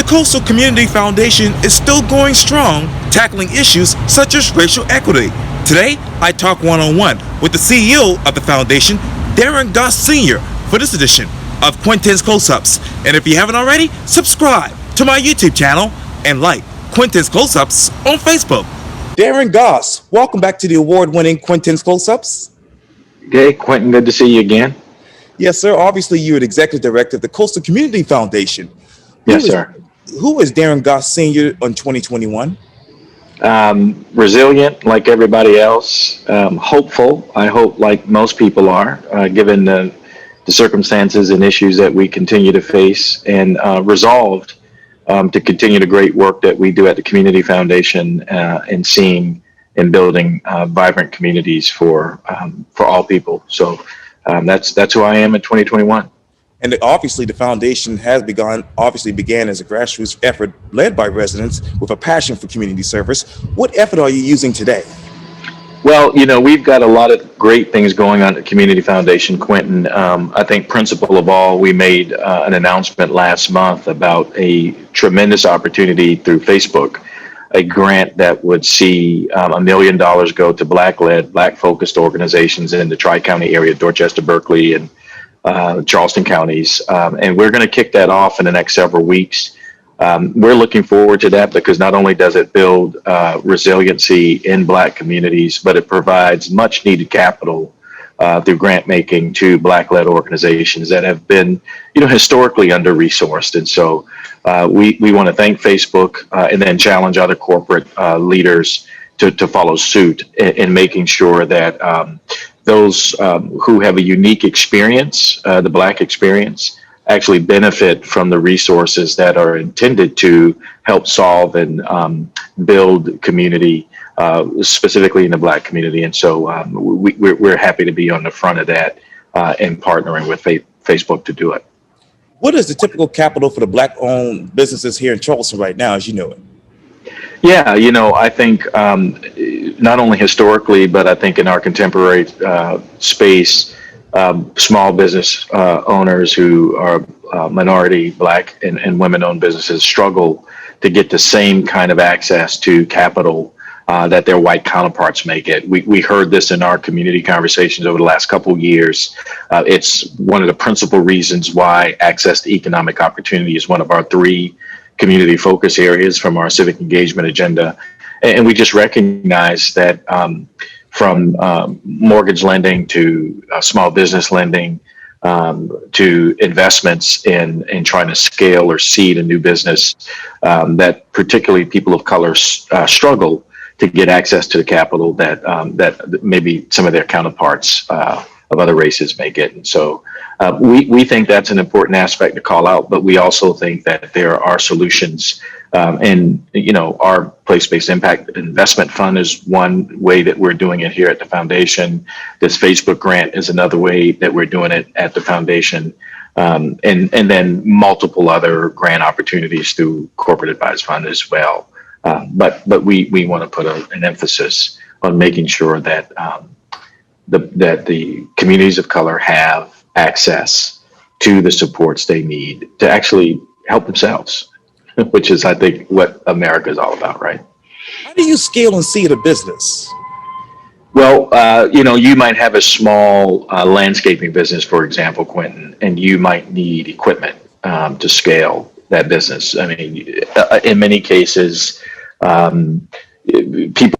Coastal Community Foundation is still going strong, tackling issues such as racial equity. Today, I talk one-on-one with the CEO of the foundation, Darrin Goss Sr, for this edition of Quintin's Close-Ups. And if you haven't already, subscribe to my YouTube channel and like Quintin's Close-Ups on Facebook. Darrin Goss, welcome back to the award-winning Quintin's Close-Ups. Okay, Quintin, good to see you again. Yes, sir. Obviously, you're the executive director of the Coastal Community Foundation. Yes, sir. Who is Darrin Goss Sr. in 2021? Resilient, like everybody else. Hopeful, I hope, like most people are, given the circumstances and issues that we continue to face, and resolved to continue the great work that we do at the Community Foundation and seeing and building vibrant communities for all people. So that's who I am in 2021. And obviously, the foundation began as a grassroots effort led by residents with a passion for community service. What effort are you using today? Well, we've got a lot of great things going on at the Community Foundation, Quintin. I think principal of all, we made an announcement last month about a tremendous opportunity through Facebook, a grant that would see $1 million go to Black-led, Black-focused organizations in the Tri-County area, Dorchester, Berkeley, and Charleston counties. And we're going to kick that off in the next several weeks. We're looking forward to that because not only does it build resiliency in Black communities, but it provides much needed capital through grant making to Black-led organizations that have been, historically under-resourced. And so we want to thank Facebook and then challenge other corporate leaders to follow suit in making sure that those who have a unique experience, the Black experience, actually benefit from the resources that are intended to help solve and build community, specifically in the Black community. And so we're happy to be on the front of that and partnering with Facebook to do it. What is the typical capital for the Black-owned businesses here in Charleston right now, as you know it? Yeah, I think not only historically, but I think in our contemporary space, small business owners who are minority Black and women-owned businesses struggle to get the same kind of access to capital that their white counterparts may get. We heard this in our community conversations over the last couple of years. It's one of the principal reasons why access to economic opportunity is one of our 3 community focus areas from our civic engagement agenda. And we just recognize that from mortgage lending to small business lending to investments in trying to scale or seed a new business, that particularly people of color struggle to get access to the capital that maybe some of their counterparts of other races may get. And so we think that's an important aspect to call out, but we also think that there are solutions. And, our place-based impact investment fund is one way that we're doing it here at the foundation. This Facebook grant is another way that we're doing it at the foundation. And then multiple other grant opportunities through corporate advised fund as well. But we want to put an emphasis on making sure that that the communities of color have access to the supports they need to actually help themselves, which is, I think, what America is all about, right? How do you scale and seed a business? Well, you might have a small landscaping business, for example, Quintin, and you might need equipment to scale that business. I mean, in many cases, people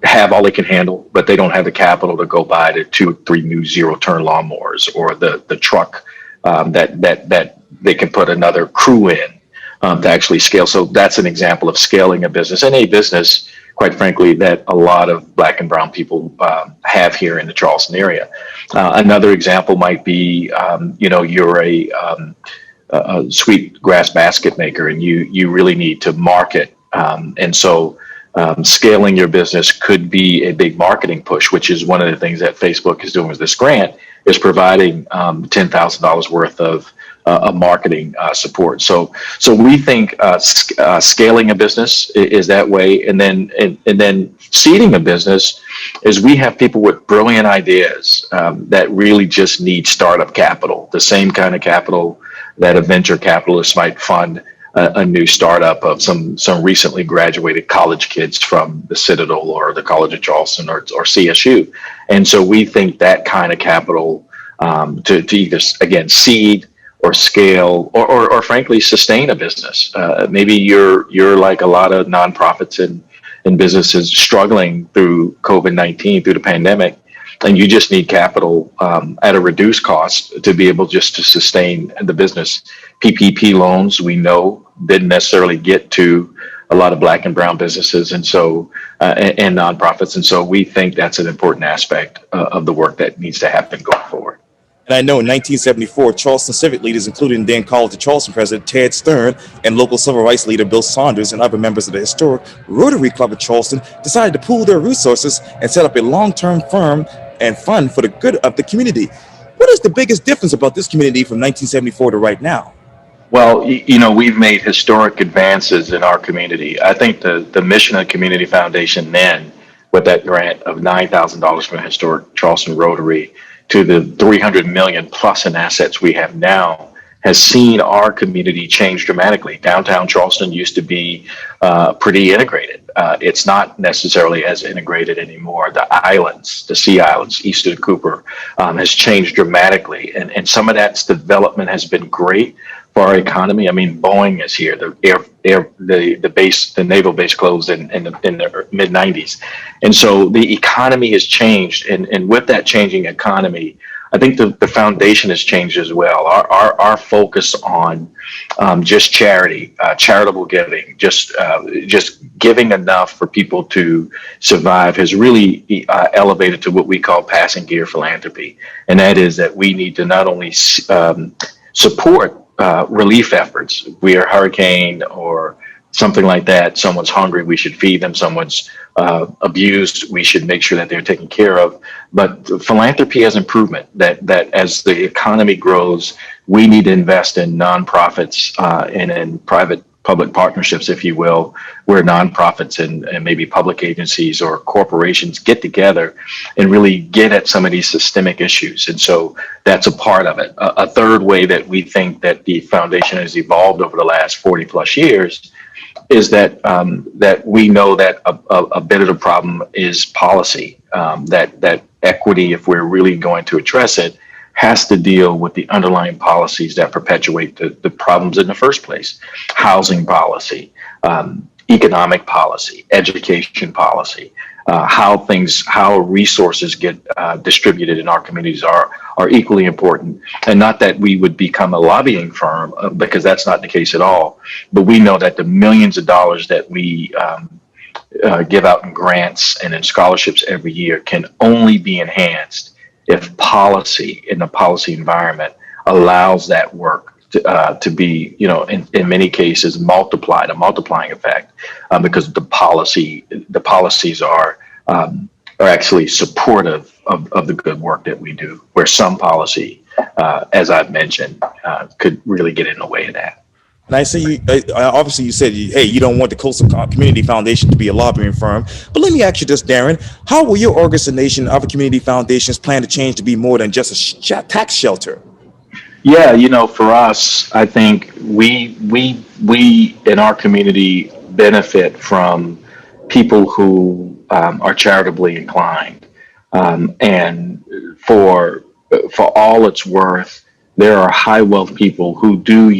have all they can handle, but they don't have the capital to go buy the 2 or 3 new zero-turn lawnmowers or the truck that they can put another crew in to actually scale. So that's an example of scaling a business, and a business, quite frankly, that a lot of Black and brown people have here in the Charleston area. Another example might be, you're a sweet grass basket maker, and you really need to market, and so scaling your business could be a big marketing push, which is one of the things that Facebook is doing with this grant, is providing $10,000 worth of marketing support. So we think scaling a business is that way, and then seeding a business is we have people with brilliant ideas that really just need startup capital, the same kind of capital that a venture capitalist might fund a new startup of some recently graduated college kids from the Citadel or the College of Charleston or CSU. And so we think that kind of capital to either, again, seed or scale or frankly sustain a business. Maybe you're like a lot of nonprofits and businesses struggling through COVID-19, through the pandemic, and you just need capital at a reduced cost to be able just to sustain the business. PPP loans, we know, didn't necessarily get to a lot of Black and brown businesses, and so and nonprofits, and so we think that's an important aspect of the work that needs to happen going forward. And I know in 1974, Charleston civic leaders, including then College of Charleston President Ted Stern and local civil rights leader Bill Saunders and other members of the historic Rotary Club of Charleston, decided to pool their resources and set up a long-term firm and fund for the good of the community. What is the biggest difference about this community from 1974 to right now? Well, we've made historic advances in our community. I think the mission of the Community Foundation then, with that grant of $9,000 from the historic Charleston Rotary to the 300 million plus in assets we have now, has seen our community change dramatically. Downtown Charleston used to be pretty integrated. It's not necessarily as integrated anymore. The islands, the sea islands east of Cooper, has changed dramatically. And some of that development has been great for our economy. I mean, Boeing is here. The naval base closed in the mid 90s. And so the economy has changed. And with that changing economy, I think the foundation has changed as well. Our focus on just charity, charitable giving, just giving enough for people to survive has really elevated to what we call passing gear philanthropy. And that is that we need to not only support relief efforts. We are hurricane or something like that. Someone's hungry, we should feed them. Someone's abused, we should make sure that they're taken care of. But philanthropy has improvement, that as the economy grows, we need to invest in nonprofits and in private public partnerships, if you will, where nonprofits and maybe public agencies or corporations get together and really get at some of these systemic issues. And so that's a part of it. A third way that we think that the foundation has evolved over the last 40 plus years is that we know that a bit of the problem is policy, that equity, if we're really going to address it, has to deal with the underlying policies that perpetuate the problems in the first place. Housing policy, economic policy, education policy, how resources get distributed in our communities are equally important. And not that we would become a lobbying firm, because that's not the case at all. But we know that the millions of dollars that we give out in grants and in scholarships every year can only be enhanced if policy in the policy environment allows that work to be, in many cases, multiplied, a multiplying effect, because the policies are actually supportive of the good work that we do, where some policy, as I've mentioned, could really get in the way of that. And I say, obviously you said, hey, you don't want the Coastal Community Foundation to be a lobbying firm. But let me ask you this, Darrin. How will your organization, other community foundations, plan to change to be more than just a tax shelter? Yeah, for us, I think we in our community benefit from people who are charitably inclined. And for all it's worth, there are high wealth people who do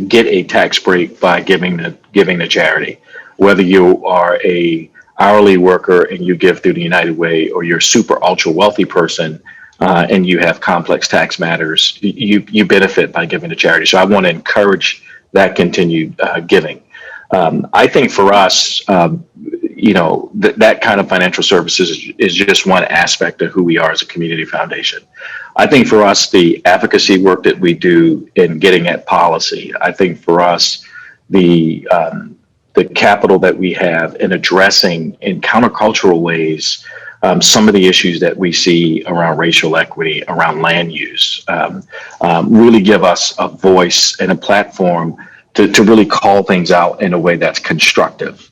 get a tax break by giving to charity. Whether you are a hourly worker and you give through the United Way, or you're a super ultra wealthy person and you have complex tax matters, you benefit by giving to charity. So I want to encourage that continued giving. I think for us, that kind of financial services is just one aspect of who we are as a community foundation. I think for us, the advocacy work that we do in getting at policy, I think for us, the capital that we have in addressing in countercultural ways some of the issues that we see around racial equity, around land use, really give us a voice and a platform to really call things out in a way that's constructive,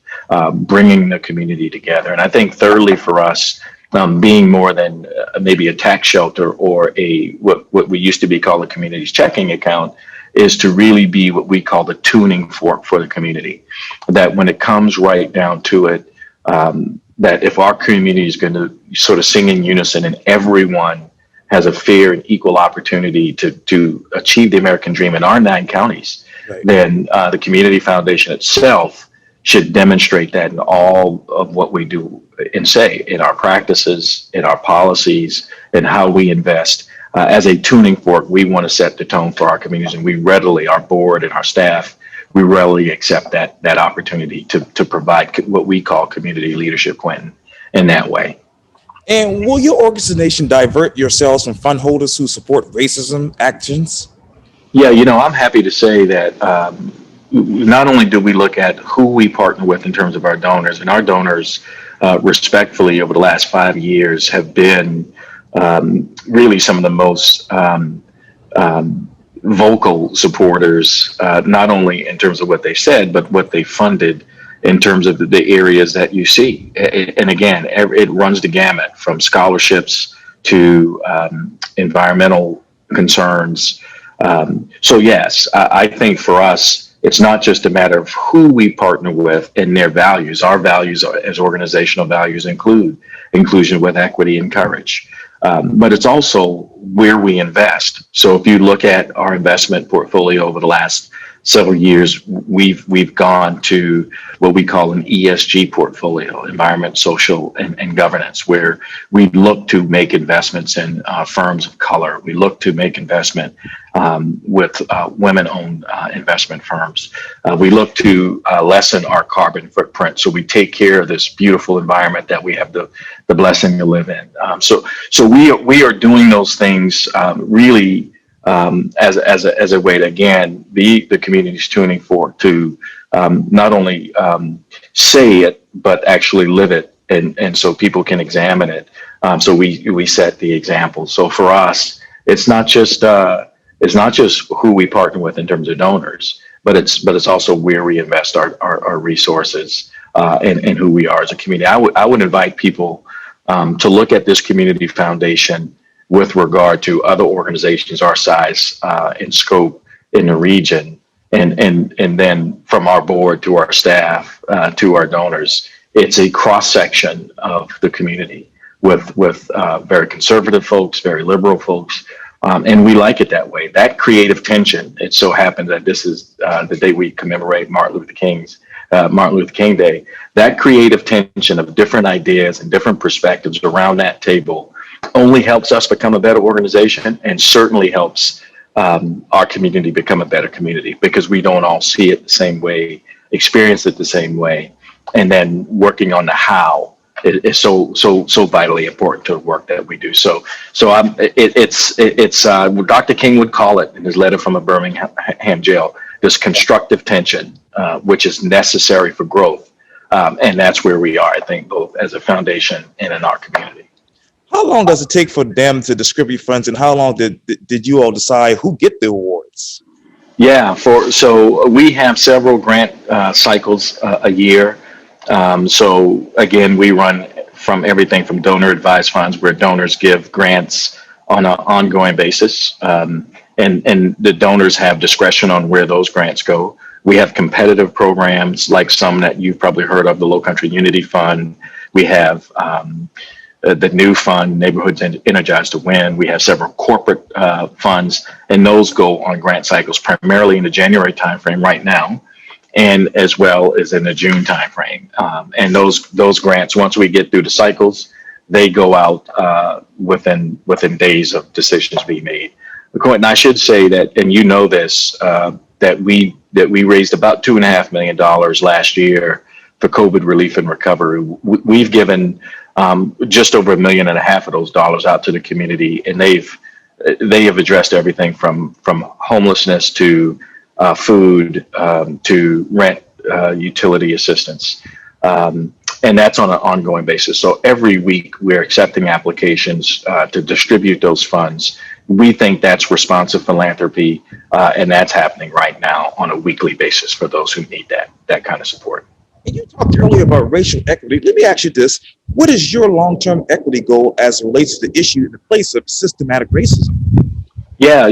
bringing the community together. And I think thirdly for us, being more than maybe a tax shelter or what we used to be called a community's checking account, is to really be what we call the tuning fork for the community. That when it comes right down to it, that if our community is going to sort of sing in unison and everyone has a fair and equal opportunity to achieve the American dream in our 9 counties, Right. then the Community Foundation itself should demonstrate that in all of what we do and say, in our practices, in our policies, and how we invest. As a tuning fork, we want to set the tone for our communities, and we readily, our board and our staff, we readily accept that opportunity to provide what we call community leadership, Quintin, in that way. And will your organization divert yourselves from fund holders who support racism actions? Yeah, I'm happy to say that not only do we look at who we partner with in terms of our donors, and our donors, respectfully, over the last 5 years have been really some of the most vocal supporters, not only in terms of what they said, but what they funded in terms of the areas that you see. And again, it runs the gamut from scholarships to environmental concerns. So yes, I think for us, it's not just a matter of who we partner with and their values. Our values as organizational values include inclusion with equity and courage. But it's also where we invest. So if you look at our investment portfolio over the last several years, we've gone to what we call an ESG portfolio, environment, social, and governance, where we look to make investments in firms of color. We look to make investment with women-owned investment firms. We look to lessen our carbon footprint, so we take care of this beautiful environment that we have the blessing to live in. So we are doing those things really as a way to, again, be the community's tuning fork to not only say it, but actually live it, and so people can examine it. So we set the example. So for us, it's not just who we partner with in terms of donors, but it's also where we invest our resources and who we are as a community. I would invite people to look at this community foundation with regard to other organizations our size and scope in the region, and then from our board to our staff to our donors, it's a cross section of the community with very conservative folks, very liberal folks, and we like it that way. That creative tension. It so happens that this is the day we commemorate Martin Luther King Day. That creative tension of different ideas and different perspectives around that table only helps us become a better organization, and certainly helps our community become a better community, because we don't all see it the same way, experience it the same way, and then working on the how is so vitally important to the work that we do. So it's what Dr. King would call it in his letter from a Birmingham jail, this constructive tension, which is necessary for growth, and that's where we are, I think, both as a foundation and in our community. How long does it take for them to distribute funds, and how long did you all decide who get the awards? Yeah, so we have several grant cycles a year. So again, we run from everything from donor advised funds, where donors give grants on an ongoing basis, and the donors have discretion on where those grants go. We have competitive programs like some that you've probably heard of, the Low Country Unity Fund. We have the new fund, Neighborhoods Energized to Win. We have several corporate funds, and those go on grant cycles primarily in the January timeframe right now, and as well as in the June timeframe. And those grants, once we get through the cycles, they go out within days of decisions being made. Quintin, I should say that, and you know this, that we raised about $2.5 million last year for COVID relief and recovery. We've given just over $1.5 million of those dollars out to the community, and they have addressed everything from homelessness to food to rent, utility assistance, and that's on an ongoing basis. So every week we're accepting applications to distribute those funds. We think that's responsive philanthropy, and that's happening right now on a weekly basis for those who need that kind of support. And you talked earlier about racial equity. Let me ask you this. What is your long-term equity goal as it relates to the issue in the place of systematic racism? Yeah,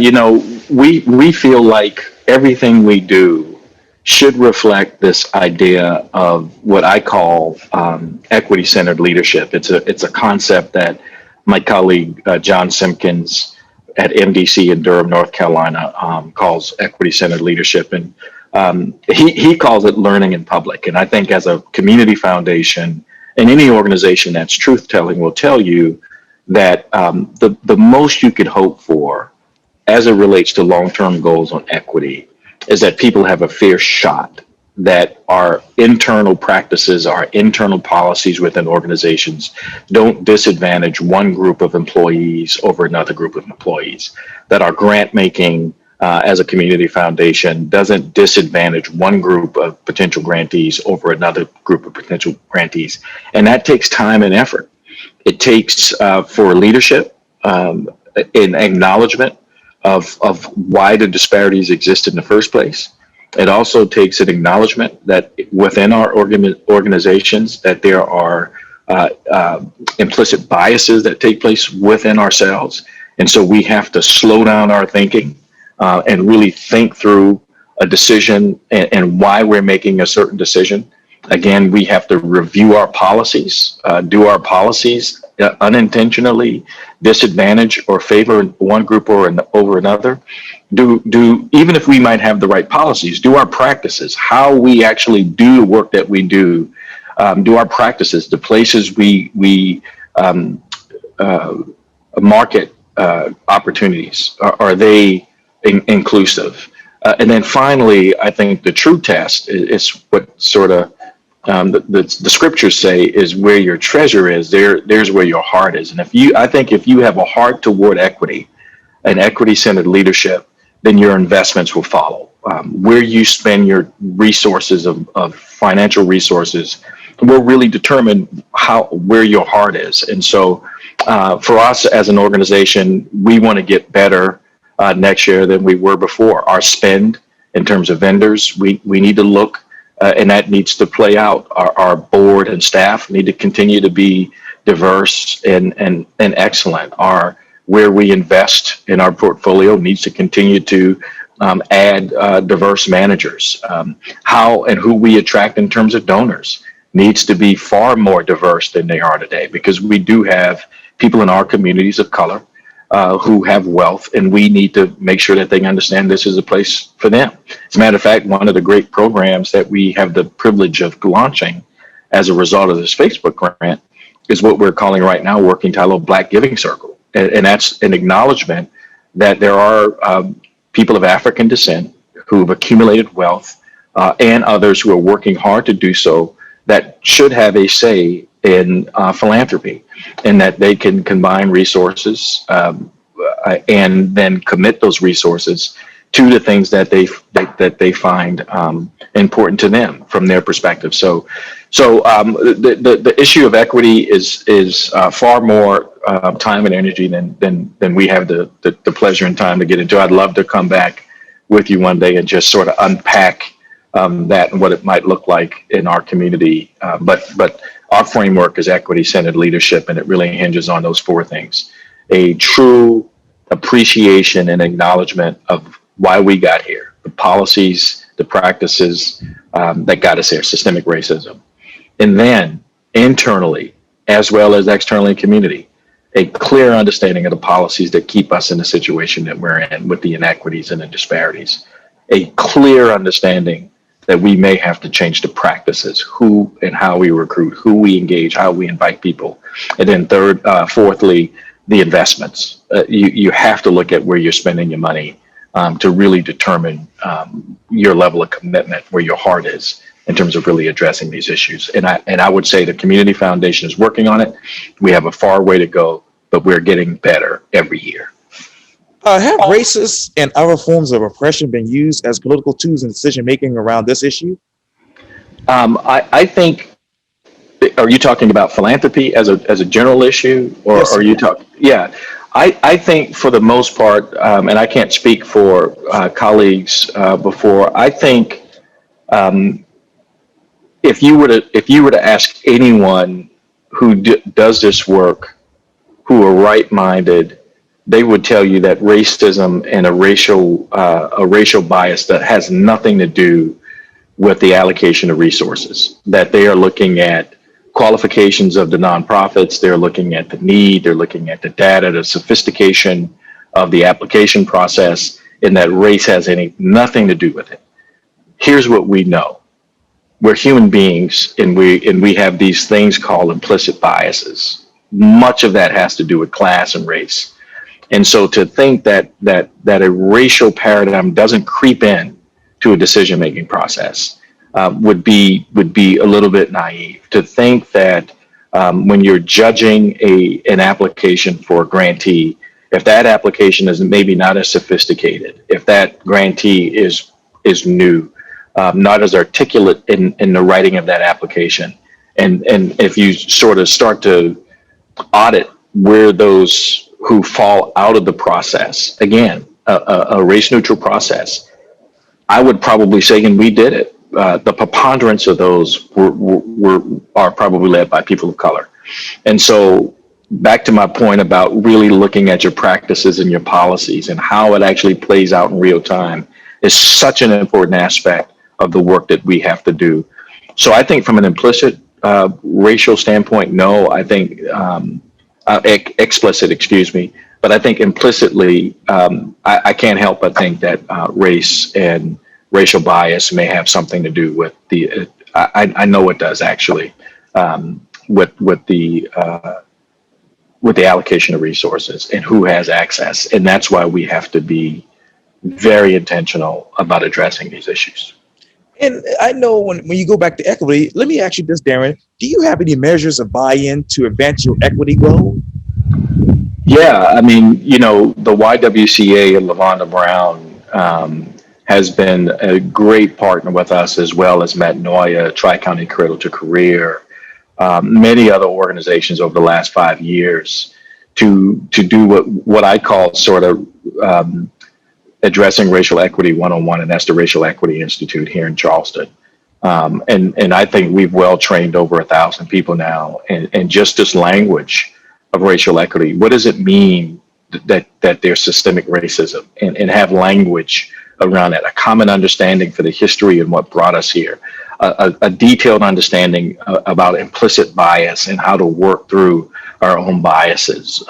we feel like everything we do should reflect this idea of what I call equity-centered leadership. It's a concept that my colleague John Simpkins at MDC in Durham, North Carolina, calls equity-centered leadership, and he calls it learning in public. And I think as a community foundation and any organization that's truth-telling will tell you that the most you could hope for as it relates to long-term goals on equity is that people have a fair shot, that our internal practices, our internal policies within organizations don't disadvantage one group of employees over another group of employees, that our grant making as a community foundation doesn't disadvantage one group of potential grantees over another group of potential grantees. And that takes time and effort. It takes for leadership, an acknowledgement of why the disparities exist in the first place. It also takes an acknowledgement that within our organizations that there are implicit biases that take place within ourselves. And so we have to slow down our thinking and really think through a decision and why we're making a certain decision. Again, we have to review our policies, do our policies unintentionally disadvantage or favor one group or over another. Do even if we might have the right policies, do our practices, how we actually do the work that we do our practices, the places we market opportunities, are they inclusive? And then finally, I think the true test is what sort of the scriptures say is where your treasure is, there's where your heart is. And I think if you have a heart toward equity and equity-centered leadership, then your investments will follow. Where you spend your resources of financial resources will really determine where your heart is. And so for us as an organization, we want to get better next year than we were before. Our spend in terms of vendors, we need to look and that needs to play out. Our board and staff need to continue to be diverse and excellent. Where we invest in our portfolio needs to continue to add diverse managers. How and who we attract in terms of donors needs to be far more diverse than they are today, because we do have people in our communities of color who have wealth, and we need to make sure that they understand this is a place for them. As a matter of fact, one of the great programs that we have the privilege of launching as a result of this Facebook grant is what we're calling right now working title Black Giving Circle. And that's an acknowledgement that there are people of African descent who have accumulated wealth and others who are working hard to do so that should have a say in philanthropy, and that they can combine resources and then commit those resources to the things that they find important to them from their perspective. So the issue of equity is far more time and energy than we have the pleasure and time to get into. I'd love to come back with you one day and just sort of unpack that and what it might look like in our community. But our framework is equity-centered leadership, and it really hinges on those four things: a true appreciation and acknowledgement of why we got here, the policies, the practices that got us here, systemic racism. And then internally, as well as externally in community, a clear understanding of the policies that keep us in the situation that we're in with the inequities and the disparities. A clear understanding that we may have to change the practices, who and how we recruit, who we engage, how we invite people. And then fourthly, the investments. You have to look at where you're spending your money to really determine your level of commitment, where your heart is in terms of really addressing these issues. And I would say the Community Foundation is working on it. We have a far way to go, but we're getting better every year. Have racist and other forms of oppression been used as political tools in decision making around this issue? I think. Are you talking about philanthropy as a general issue, or yes, are you talking? Yeah, I think for the most part, and I can't speak for colleagues before. I think if you were to ask anyone who does this work, who are right-minded, they would tell you that racism and a racial bias that has nothing to do with the allocation of resources, that they are looking at qualifications of the nonprofits, they're looking at the need, they're looking at the data, the sophistication of the application process, and that race has nothing to do with it. Here's what we know. We're human beings, and we have these things called implicit biases. Much of that has to do with class and race. And so to think that a racial paradigm doesn't creep in to a decision-making process would be a little bit naive. To think that when you're judging an application for a grantee, if that application is maybe not as sophisticated, if that grantee is new, not as articulate in the writing of that application, and if you sort of start to audit where those who fall out of the process, again, a race-neutral process, I would probably say, and we did it, the preponderance of those are probably led by people of color. And so back to my point about really looking at your practices and your policies and how it actually plays out in real time is such an important aspect of the work that we have to do. So I think from an implicit racial standpoint, no. I think explicit, excuse me. But I think implicitly, I can't help but think that race and racial bias may have something to do with the. I know it does actually, with the allocation of resources and who has access, and that's why we have to be very intentional about addressing these issues. And I know when you go back to equity, let me ask you this, Darrin, do you have any measures of buy-in to advance your equity goal? Yeah, I mean, the YWCA and LaVonda Brown has been a great partner with us, as well as Metanoia, Tri-County Cradle to Career, many other organizations over the last 5 years to do what I call sort of addressing racial equity 101, and that's the Racial Equity Institute here in Charleston. And I think we've well trained over 1,000 people now, and just this language of racial equity. What does it mean that there's systemic racism, and have language around that, a common understanding for the history and what brought us here, a detailed understanding about implicit bias and how to work through our own biases.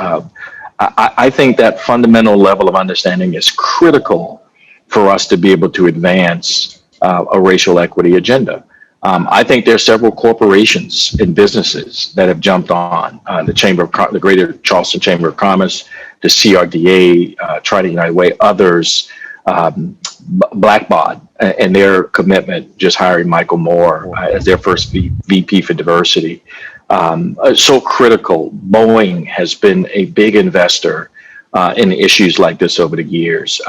I think that fundamental level of understanding is critical for us to be able to advance a racial equity agenda. I think there are several corporations and businesses that have jumped on the Greater Charleston Chamber of Commerce, the CRDA, Try to United Way, others, Blackbaud, and their commitment, just hiring Michael Moore as their first VP for diversity. So critical. Boeing has been a big investor in issues like this over the years.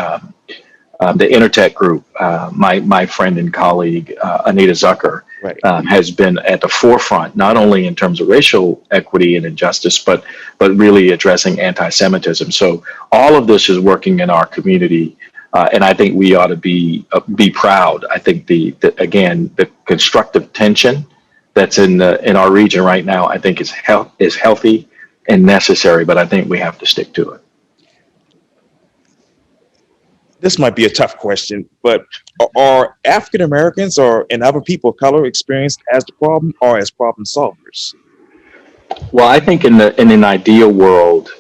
The Intertech Group, my friend and colleague, Anita Zucker, right, has been at the forefront, not only in terms of racial equity and injustice, but really addressing anti-Semitism. So all of this is working in our community, and I think we ought to be proud. I think the constructive tension that's in our region right now, I think is healthy and necessary, but I think we have to stick to it. This might be a tough question, but are African Americans and other people of color experienced as the problem or as problem solvers? Well, I think in an ideal world,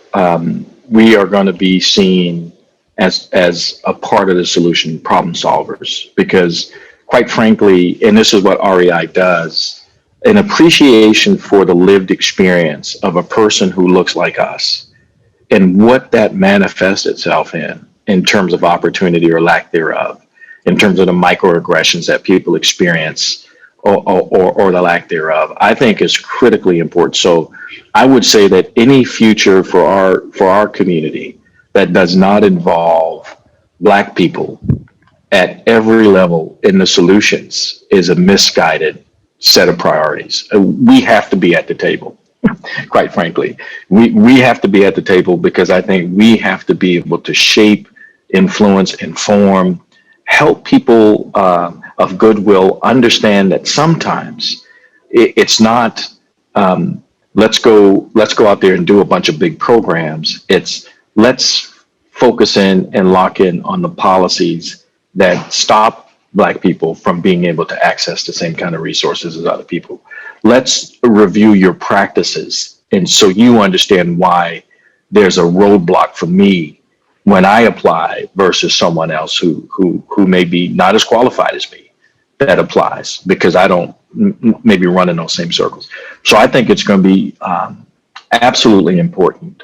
we are going to be seen as a part of the solution, problem solvers, because quite frankly, and this is what REI does, an appreciation for the lived experience of a person who looks like us and what that manifests itself in terms of opportunity or lack thereof, in terms of the microaggressions that people experience or the lack thereof, I think is critically important. So I would say that any future for our community that does not involve Black people at every level in the solutions is a misguided set of priorities. We have to be at the table. Quite frankly, we have to be at the table, because I think we have to be able to shape, influence, inform, help people of goodwill understand that sometimes it's not let's go out there and do a bunch of big programs. It's let's focus in and lock in on the policies that stop Black people from being able to access the same kind of resources as other people. Let's review your practices, and so you understand why there's a roadblock for me when I apply versus someone else who may be not as qualified as me that applies, because I don't maybe run in those same circles. So I think it's going to be absolutely important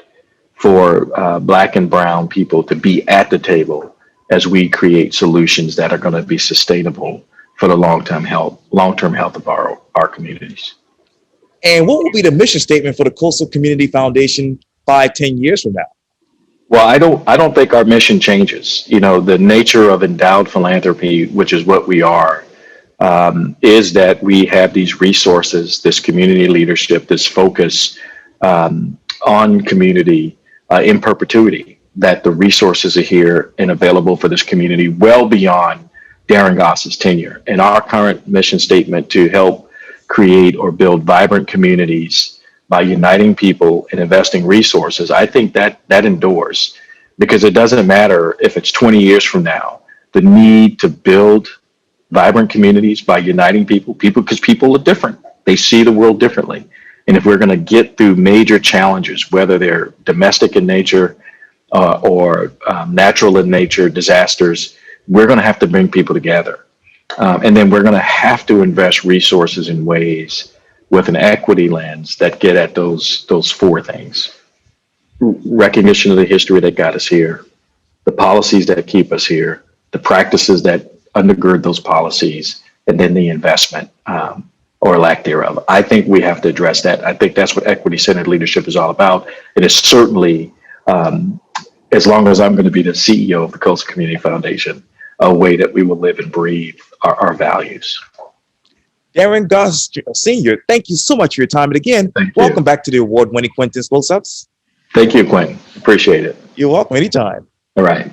for Black and brown people to be at the table as we create solutions that are going to be sustainable for the long-term health of our communities. And what will be the mission statement for the Coastal Community Foundation 5-10 years from now? Well, I don't think our mission changes. You know, the nature of endowed philanthropy, which is what we are, is that we have these resources, this community leadership, this focus on community in perpetuity, that the resources are here and available for this community well beyond Darrin Goss's tenure. And our current mission statement to help create or build vibrant communities by uniting people and investing resources, I think that endures, because it doesn't matter if it's 20 years from now, the need to build vibrant communities by uniting people, because people are different. They see the world differently. And if we're going to get through major challenges, whether they're domestic in nature or natural in nature disasters, we're going to have to bring people together. And then we're going to have to invest resources in ways with an equity lens that get at those four things: recognition of the history that got us here, the policies that keep us here, the practices that undergird those policies, and then the investment or lack thereof. I think we have to address that. I think that's what equity-centered leadership is all about. It is certainly, as long as I'm going to be the CEO of the Coastal Community Foundation, a way that we will live and breathe our values. Darrin Goss Sr., thank you so much for your time. And again, welcome back to the award-winning Quintin's Close-Ups. Thank you, Quintin. Appreciate it. You're welcome anytime. All right.